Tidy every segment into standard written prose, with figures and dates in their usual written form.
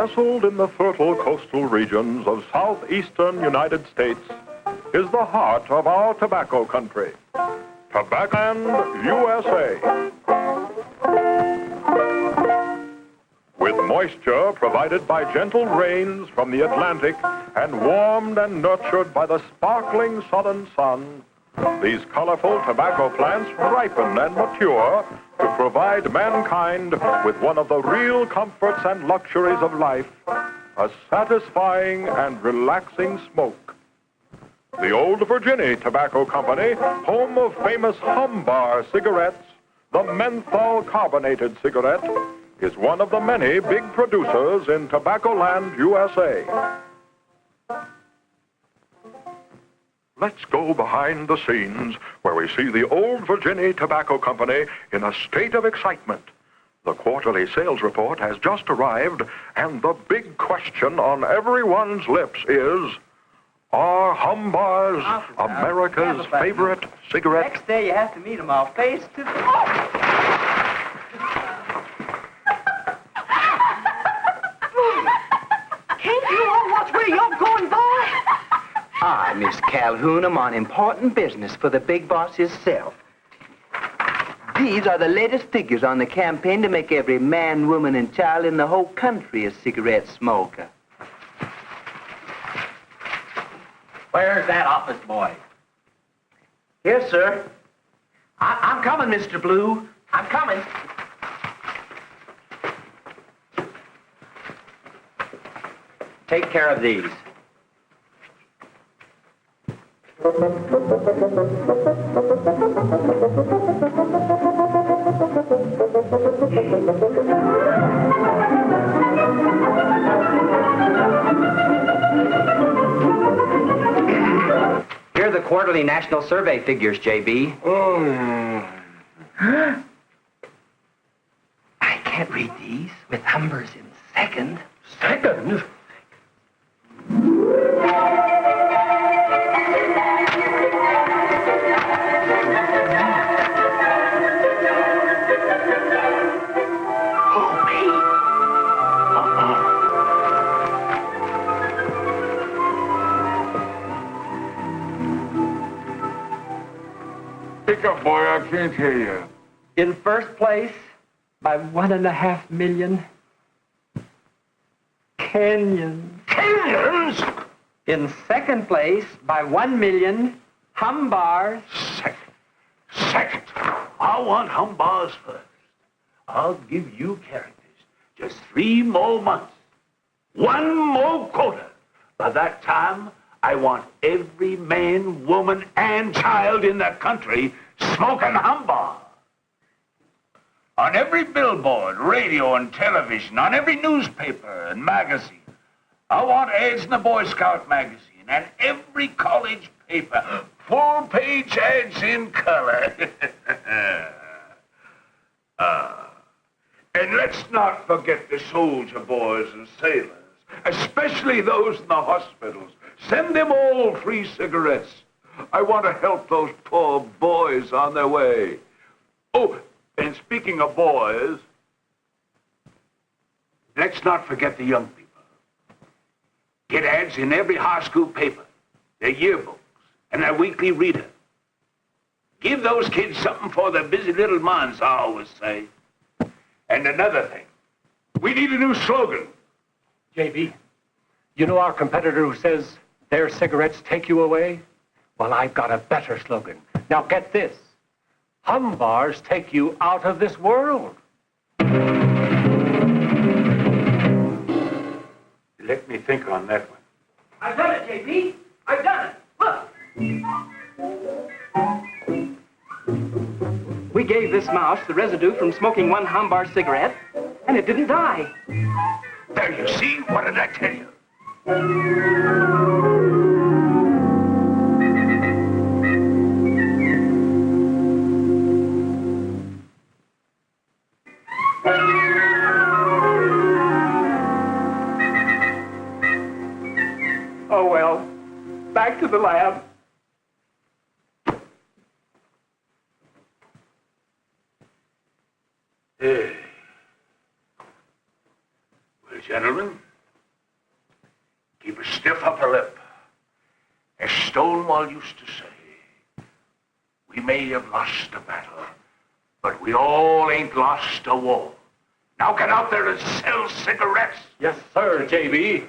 Nestled in the fertile coastal regions of southeastern United States is the heart of our tobacco country, TOBACCOLAND, USA. With moisture provided by gentle rains from the Atlantic and warmed and nurtured by the sparkling southern sun, these colorful tobacco plants ripen and mature to provide mankind with one of the real comforts and luxuries of life, a satisfying and relaxing smoke. The Old Virginia Tobacco Company, home of famous Humbar cigarettes, the menthol carbonated cigarette, is one of the many big producers in Tobaccoland, USA. Let's go behind the scenes where we see the Old Virginia Tobacco Company in a state of excitement. The quarterly sales report has just arrived, and the big question on everyone's lips is, are Humbars America's favorite cigarette? Next day you have to meet them all face to face. Can't you all watch where you're going, boy? Ah, Miss Calhoun, I'm on important business for the big boss himself. These are the latest figures on the campaign to make every man, woman, and child in the whole country a cigarette smoker. Where's that office boy? Here, sir. I'm coming, Mr. Blue. I'm coming. Take care of these. Here are the quarterly national survey figures, J.B. I can't read these with numbers in second. Second? Pick up, boy, I can't hear you. In first place, by 1.5 million, Kenyans. Kenyans? In second place, by 1 million, Humbars. Second. I want Humbars first. I'll give you characters. Just 3 more months. 1 more quota. By that time, I want every man, woman, and child in the country smoking Humbar. On every billboard, radio, and television, on every newspaper and magazine. I want ads in the Boy Scout magazine and every college paper. Full-page ads in color. And let's not forget the soldier boys and sailors, especially those in the hospitals. Send them all free cigarettes. I want to help those poor boys on their way. Oh, and speaking of boys, let's not forget the young people. Get ads in every high school paper, their yearbooks, and their weekly reader. Give those kids something for their busy little minds, I always say. And another thing, we need a new slogan. JB, you know our competitor who says their cigarettes take you away? Well, I've got a better slogan. Now get this. Humbars take you out of this world. Let me think on that one. I've done it, J.B. I've done it. Look. We gave this mouse the residue from smoking 1 Humbar cigarette, and it didn't die. There you see. What did I tell you? Oh, well, back to the lab. Well, gentlemen, upper lip. As Stonewall used to say, we may have lost a battle, but we all ain't lost a war. Now get out there and sell cigarettes. Yes, sir, J.B.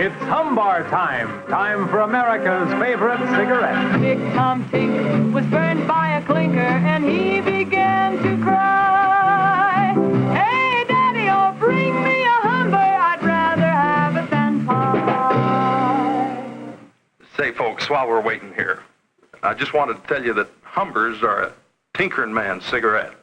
It's Humbar time. Time for America's favorite cigarette. Big Tom Tink was burned by a clinker, and he began to cry. Hey, Daddy, oh, bring me a Humber. I'd rather have it than pie. Say, folks, while we're waiting here, I just wanted to tell you that Humbers are a tinkering man's cigarette.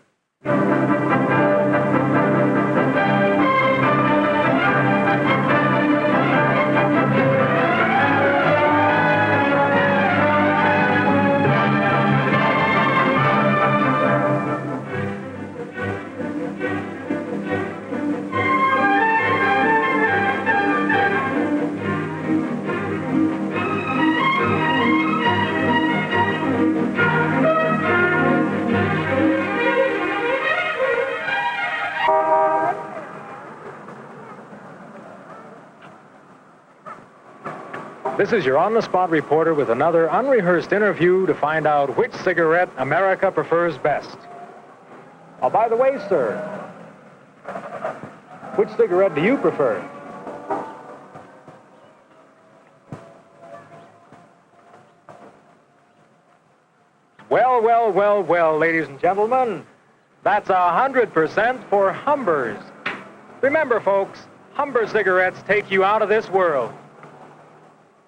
This is your on-the-spot reporter with another unrehearsed interview to find out which cigarette America prefers best. Oh, by the way, sir, which cigarette do you prefer? Well, ladies and gentlemen, that's 100% for Humbers. Remember, folks, Humber cigarettes take you out of this world.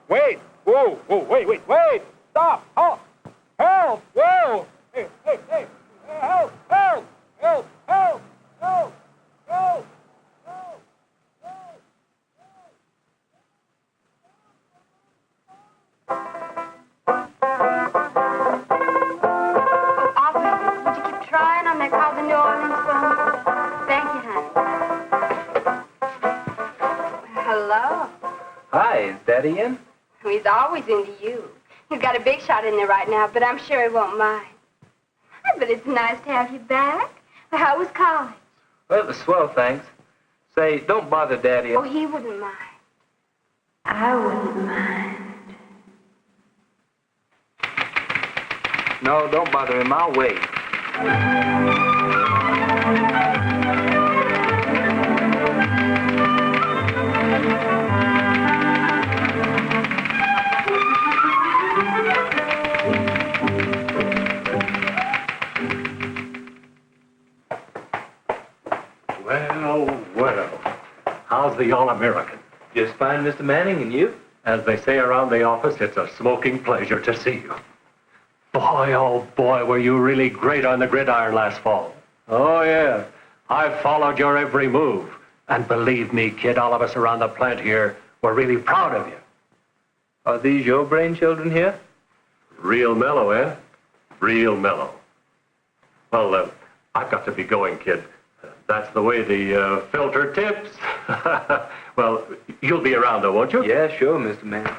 Wait! Whoa! Wait! Stop! Halt! Help! Whoa! Hey! Help! Officer, would you keep trying on that call the New Orleans phone? Thank you, honey. Hello. Hi, is Daddy in? He's always into you. He's got a big shot in there right now, but I'm sure he won't mind. But it's nice to have you back. How was college? Well, it was swell, thanks. Say, don't bother Daddy. Oh, he wouldn't mind. I wouldn't mind. No, don't bother him. I'll wait. Well. How's the All-American? Just fine, Mr. Manning, and you? As they say around the office, it's a smoking pleasure to see you. Boy, oh boy, were you really great on the gridiron last fall. Oh, yeah. I've followed your every move. And believe me, kid, all of us around the plant here were really proud of you. Are these your brainchildren here? Real mellow, eh? Real mellow. Well, I've got to be going, kid. That's the way the filter tips. Well, you'll be around, though, won't you? Yeah, sure, Mr. Manning.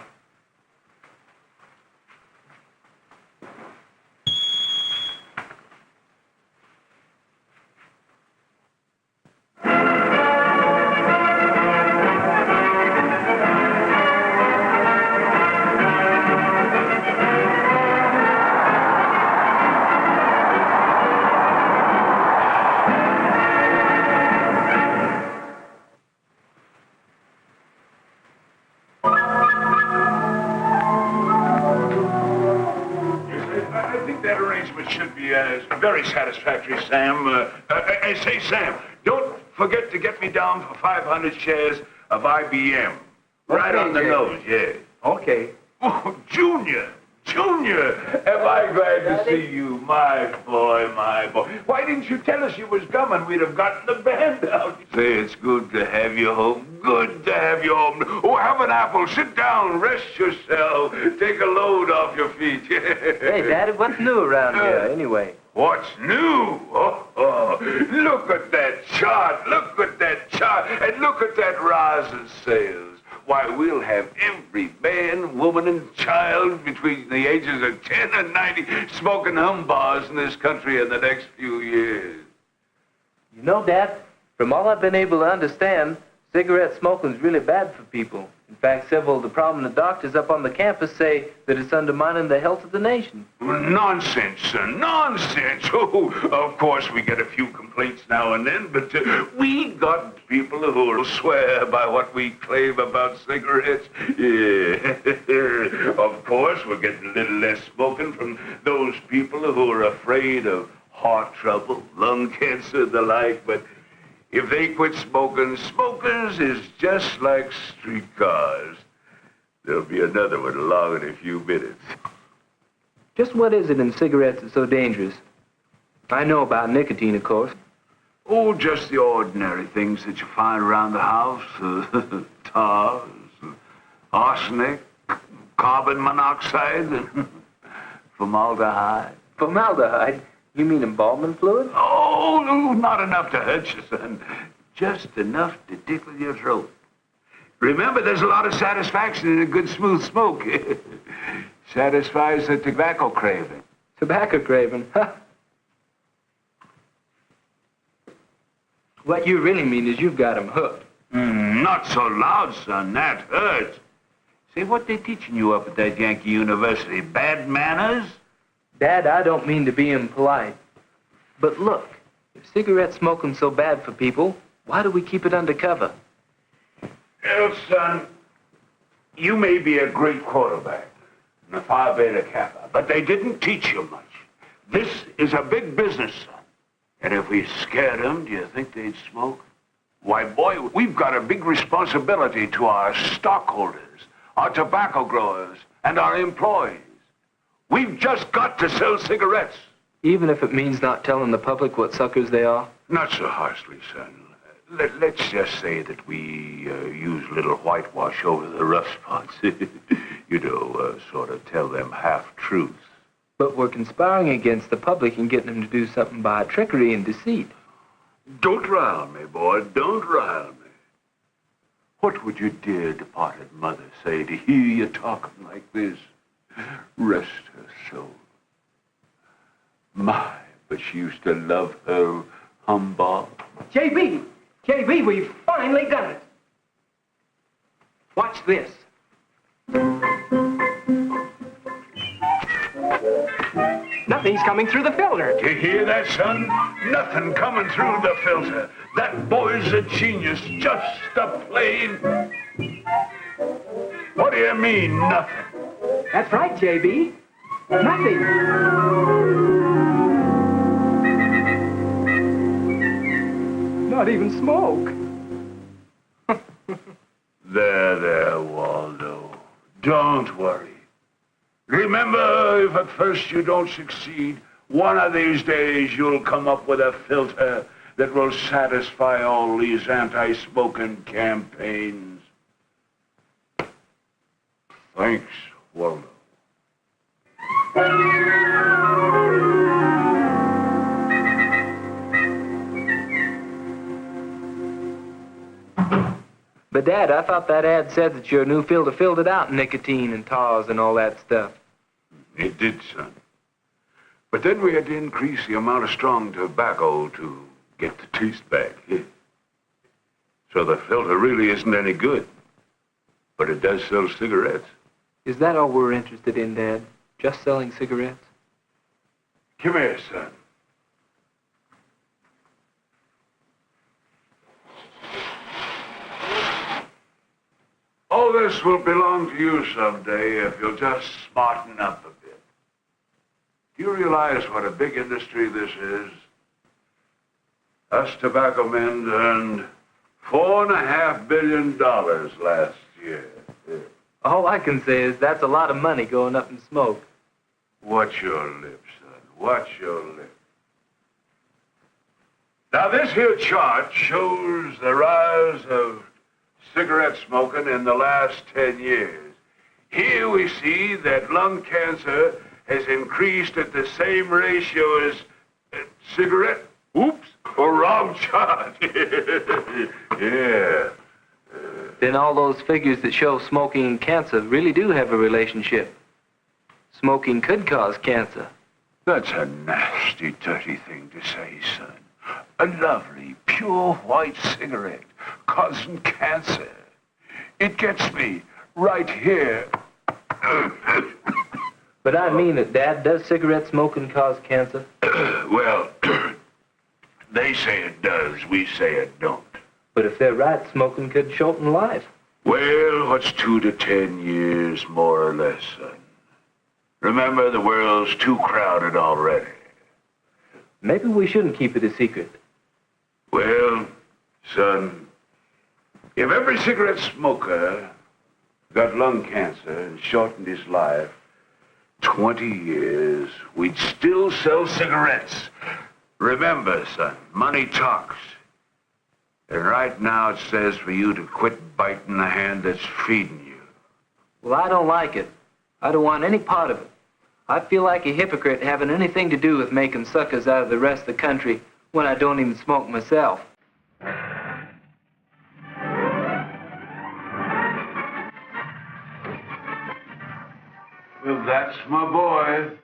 Should be very satisfactory, Sam. Say, Sam, don't forget to get me down for 500 shares of IBM. Right on the nose, yeah. Okay. Oh, Junior, am I glad to see you, my boy. Why didn't you tell us you was coming? We'd have gotten the band out. Say, it's good to have you home. Good to have you home. Oh, have an apple. Sit down. Rest yourself. Take a load off your feet. Hey, Daddy, what's new around here, anyway? What's new? Oh, look at that chart. And look at that rosin sales. Why, we'll have every man, woman, and child between the ages of 10 and 90 smoking humbars in this country in the next few years. You know, Dad, from all I've been able to understand, cigarette smoking is really bad for people. In fact, several of the prominent doctors up on the campus say that it's undermining the health of the nation. Nonsense, son, nonsense. Oh, of course, we get a few complaints now and then, but we got people who will swear by what we claim about cigarettes. Yeah. Of course, we're getting a little less smoking from those people who are afraid of heart trouble, lung cancer, the like, but if they quit smoking, smokers is just like streetcars. There'll be another one along in a few minutes. Just what is it in cigarettes that's so dangerous? I know about nicotine, of course. Oh, just the ordinary things that you find around the house. Tars, arsenic, carbon monoxide, and formaldehyde. Formaldehyde? You mean embalming fluid? Oh, no, not enough to hurt you, son. Just enough to tickle your throat. Remember, there's a lot of satisfaction in a good, smooth smoke. Satisfies the tobacco craving. Tobacco craving? Huh. What you really mean is you've got 'em hooked. Not so loud, son. That hurts. Say, what they teaching you up at that Yankee University? Bad manners? Dad, I don't mean to be impolite. But look, if cigarette smoking's so bad for people, why do we keep it undercover? Well, son, you may be a great quarterback and a Phi Beta Kappa, but they didn't teach you much. This is a big business, son. And if we scared them, do you think they'd smoke? Why, boy, we've got a big responsibility to our stockholders, our tobacco growers, and our employees. We've just got to sell cigarettes. Even if it means not telling the public what suckers they are? Not so harshly, son. Let's just say that we use a little whitewash over the rough spots. Sort of tell them half-truths. But we're conspiring against the public and getting them to do something by trickery and deceit. Don't rile me, boy. Don't rile me. What would your dear departed mother say to hear you talking like this? Rest her soul. My, but she used to love her humbug. JB, we've finally done it. Watch this. Nothing's coming through the filter. You hear that, son? Nothing coming through the filter. That boy's a genius, just a plain... What do you mean, nothing? That's right, JB. Nothing. Not even smoke. There, Waldo. Don't worry. Remember, if at first you don't succeed, one of these days you'll come up with a filter that will satisfy all these anti-smoking campaigns. Thanks, Waldo. But, Dad, I thought that ad said that your new filter filled it out, nicotine and tars and all that stuff. It did, son. But then we had to increase the amount of strong tobacco to get the taste back. So the filter really isn't any good. But it does sell cigarettes. Is that all we're interested in, Dad? Just selling cigarettes? Come here, son. All this will belong to you someday if you'll just smarten up a bit. Do you realize what a big industry this is? Us tobacco men earned $4.5 billion last year. All I can say is that's a lot of money going up in smoke. Watch your lips, son. Watch your lips. Now, this here chart shows the rise of cigarette smoking in the last 10 years. Here we see that lung cancer has increased at the same ratio as cigarette. Oops, wrong chart. Yeah. Then all those figures that show smoking and cancer really do have a relationship. Smoking could cause cancer. That's a nasty, dirty thing to say, son. A lovely, pure white cigarette causing cancer. It gets me right here. But I mean it, Dad. Does cigarette smoking cause cancer? Well, they say it does. We say it don't. But if they're right, smoking could shorten life. Well, what's 2 to 10 years, more or less, son? Remember, the world's too crowded already. Maybe we shouldn't keep it a secret. Well, son, if every cigarette smoker got lung cancer and shortened his life 20 years, we'd still sell cigarettes. Remember, son, money talks. And right now it says for you to quit biting the hand that's feeding you. Well, I don't like it. I don't want any part of it. I feel like a hypocrite having anything to do with making suckers out of the rest of the country when I don't even smoke myself. Well, that's my boy.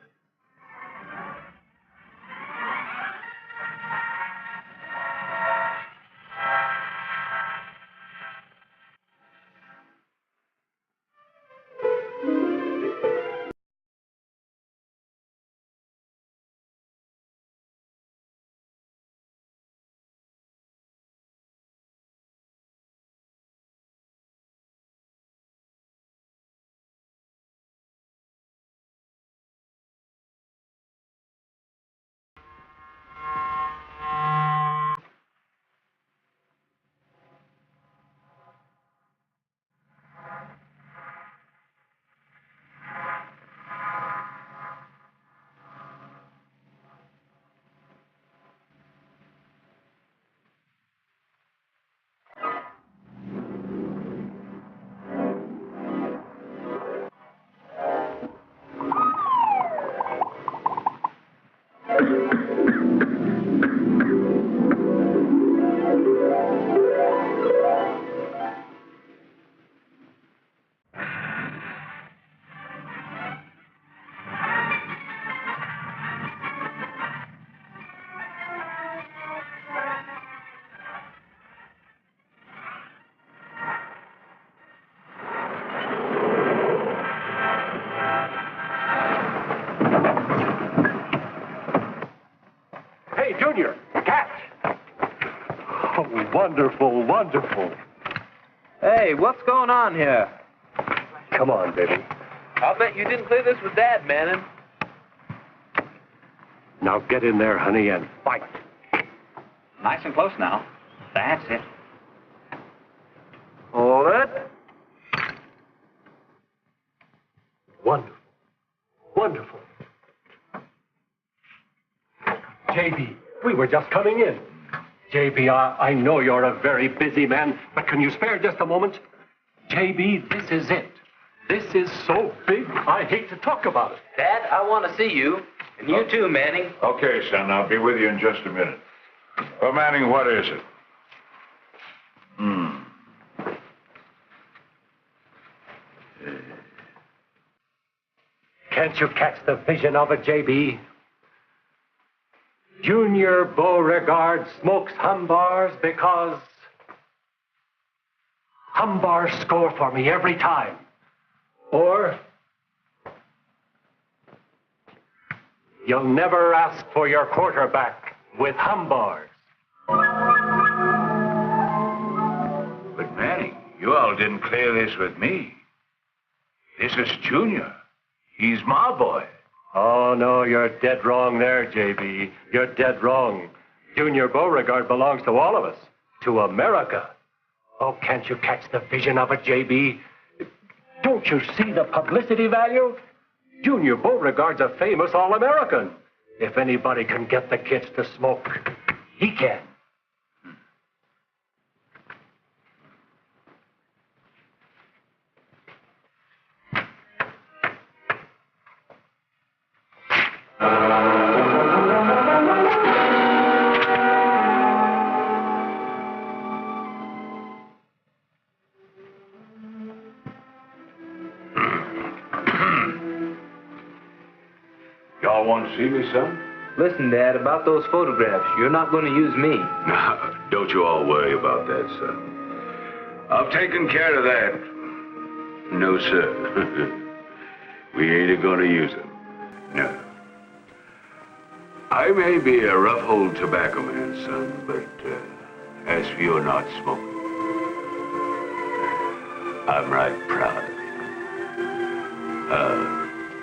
Junior, catch! Oh, wonderful, wonderful. Hey, what's going on here? Come on, baby. I'll bet you didn't play this with Dad, Manning. Now get in there, honey, and fight. Nice and close now. That's it. Hold it. Wonderful. Wonderful. J.B., we were just coming in. J.B., I know you're a very busy man, but can you spare just a moment? J.B., this is it. This is so big, I hate to talk about it. Dad, I want to see you. And you too, Manning. Okay, son, I'll be with you in just a minute. Well, Manning, what is it? Can't you catch the vision of it, J.B.? Junior Beauregard smokes humbars because humbars score for me every time. Or you'll never ask for your quarterback with humbars. But Manning, you all didn't clear this with me. This is Junior. He's my boy. Oh, no, you're dead wrong there, J.B. You're dead wrong. Junior Beauregard belongs to all of us, to America. Oh, can't you catch the vision of it, J.B.? Don't you see the publicity value? Junior Beauregard's a famous All-American. If anybody can get the kids to smoke, he can. Y'all want to see me, son? Listen, Dad, about those photographs, you're not going to use me. No, don't you all worry about that, son. I've taken care of that. No, sir. We ain't going to use them. No. I may be a rough old tobacco man, son, but as for your not smoking, I'm right proud of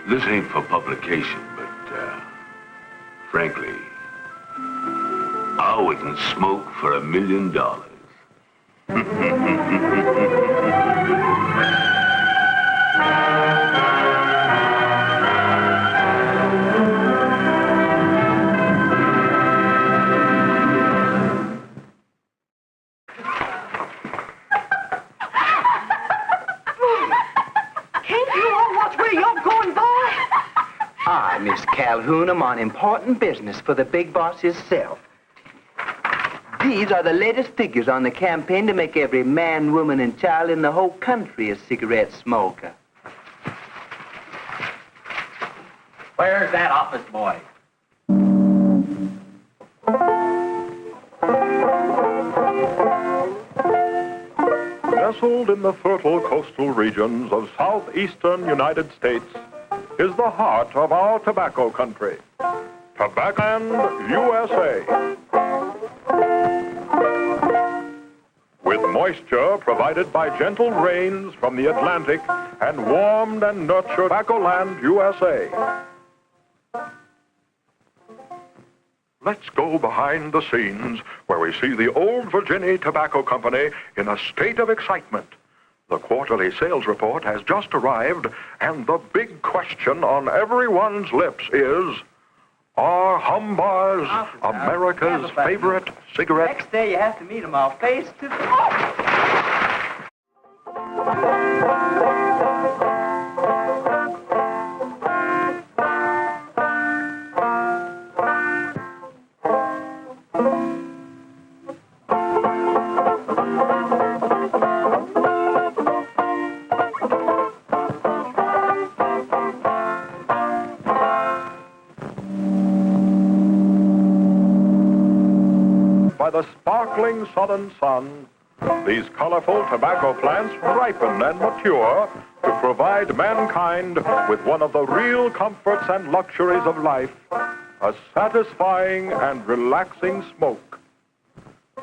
you. This ain't for publication, but frankly, I wouldn't smoke for $1 million. Miss Calhoun, I'm on important business for the big boss himself. These are the latest figures on the campaign to make every man, woman, and child in the whole country a cigarette smoker. Where's that office boy? Nestled in the fertile coastal regions of southeastern United States is the heart of our tobacco country, TOBACCOLAND, USA. With moisture provided by gentle rains from the Atlantic and warmed and nurtured TOBACCOLAND, USA. Let's go behind the scenes where we see the Old Virginia Tobacco Company in a state of excitement. The quarterly sales report has just arrived, and the big question on everyone's lips is, are Humbars America's favorite cigarette? Next day you have to meet them all face to face. By the sparkling southern sun, these colorful tobacco plants ripen and mature to provide mankind with one of the real comforts and luxuries of life, a satisfying and relaxing smoke.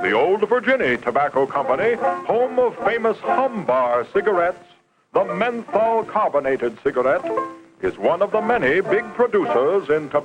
The Old Virginia Tobacco Company, home of famous Humbar cigarettes, the menthol carbonated cigarette, is one of the many big producers in tobacco.